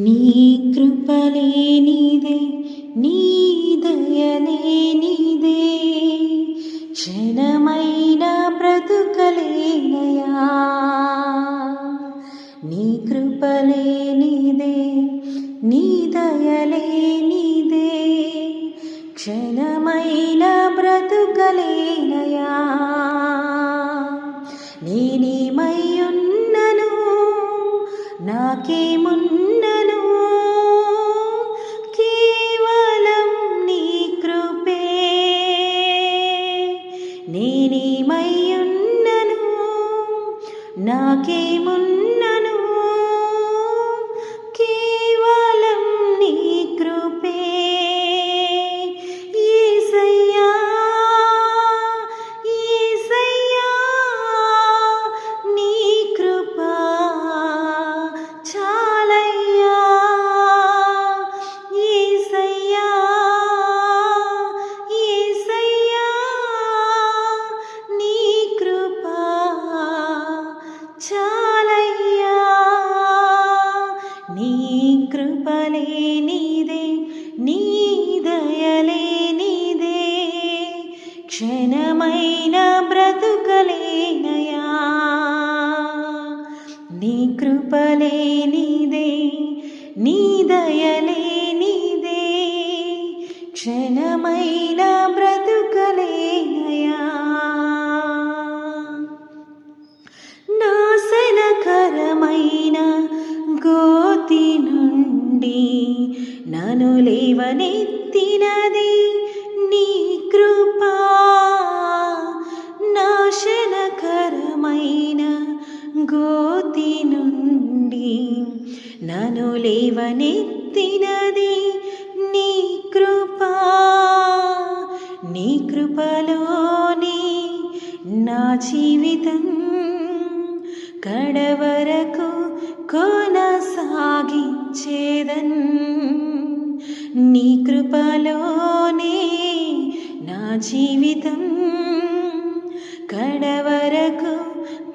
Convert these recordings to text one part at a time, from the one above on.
నీ కృపలేనిదే నీ దయలేనిదే క్షణమైన బ్రతుకలేనయా. నీ కృపలేనిదే నీ దయలేనిదే క్షణమైన బ్రతుకలేనయా. నేనేమయ్యున్నను నాకేమున్నను కేవలం నీ కృపే. నేనేమయ్యున్నను నాకేమున్నను కేవలం నీ కృపే. యేసయ్యా యేసయ్యా నీ కృప చాలయ్యా. యేసయ్యా యేసయ్యా నీ కృప చాలయ్యా. నీ కృపలేనిదే నీ దయలేనిదే క్షణమైన బ్రతుకలేనయా. నీ కృపలేనిదే నీ దయలేనిదే క్షణమైన బ్రతుకలేనయా. నాశనకరమైన గోతి నుండి నన్ను లేవనెత్తినది నీ కృపా. నాశనకరమైన గోతి నుండి నన్ను లేవనెత్తినది నీ కృపా. నీ కృపలోని నా జీవితం కడవరకు కొనసాగించేదన్. నీ కృపలోనే నా జీవితం కడవరకు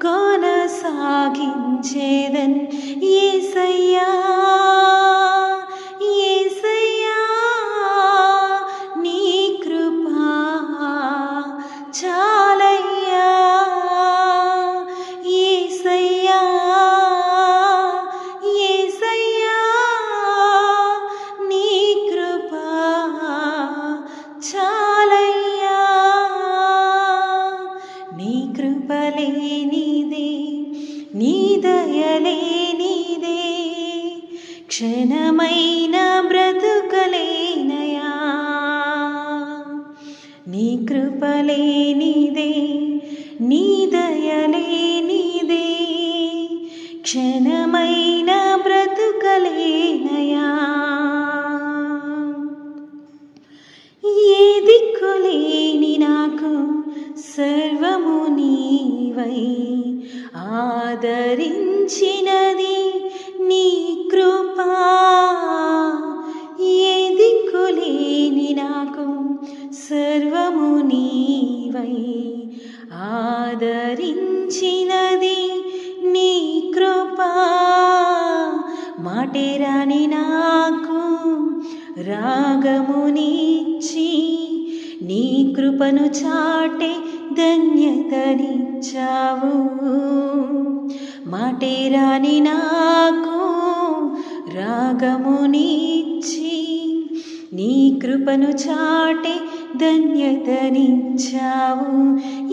కొనసాగించేదన్. యేసయ్యా యేసయ్యా నీ కృప చాలయ్యా. యేసయ్యా యేసయ్యా నీ కృప చాలయ్యా. నీ కృపలేనిదే నీ దయలేనిదే క్షణమైన బ్రతుకలేనయా. నీ కృపలేనిదే నీ దయలేనిదే క్షణమైన బ్రతుకలేనయా. ఏ దిక్కులేని నాకు సర్వము నీవై ఆదరించినది నీ కృపా. ఏ దిక్కులేని నాకు సర్వము నీవై ఆదరించినది నీ కృపా. మాటేరాని నాకు రాగమునిచ్చి నీ కృపను చాటే ధన్యతనిచ్చావు. మాటేరాని నాకు రాగమునిచ్చి నీ కృపను చాటే ధన్యతనిచ్చావు.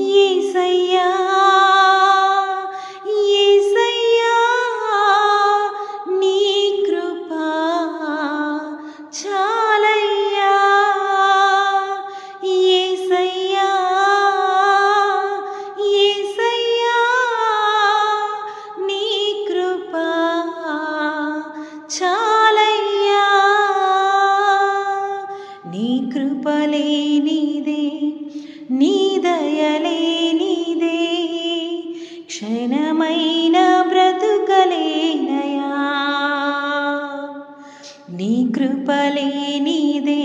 యేసయ్యా యేసయ్యా నీ కృప చాలయ్యా. యేసయ్యా యేసయ్యా నీ కృప చాలయ్యా. నీ కృపలేనిదే నీ దయలేనిదే క్షణమైన బ్రతుకలేనయా. నీ కృపలేనిదే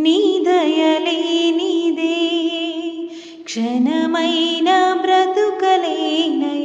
నీ దయలేనిదే క్షణమైన బ్రతుకలేనయా.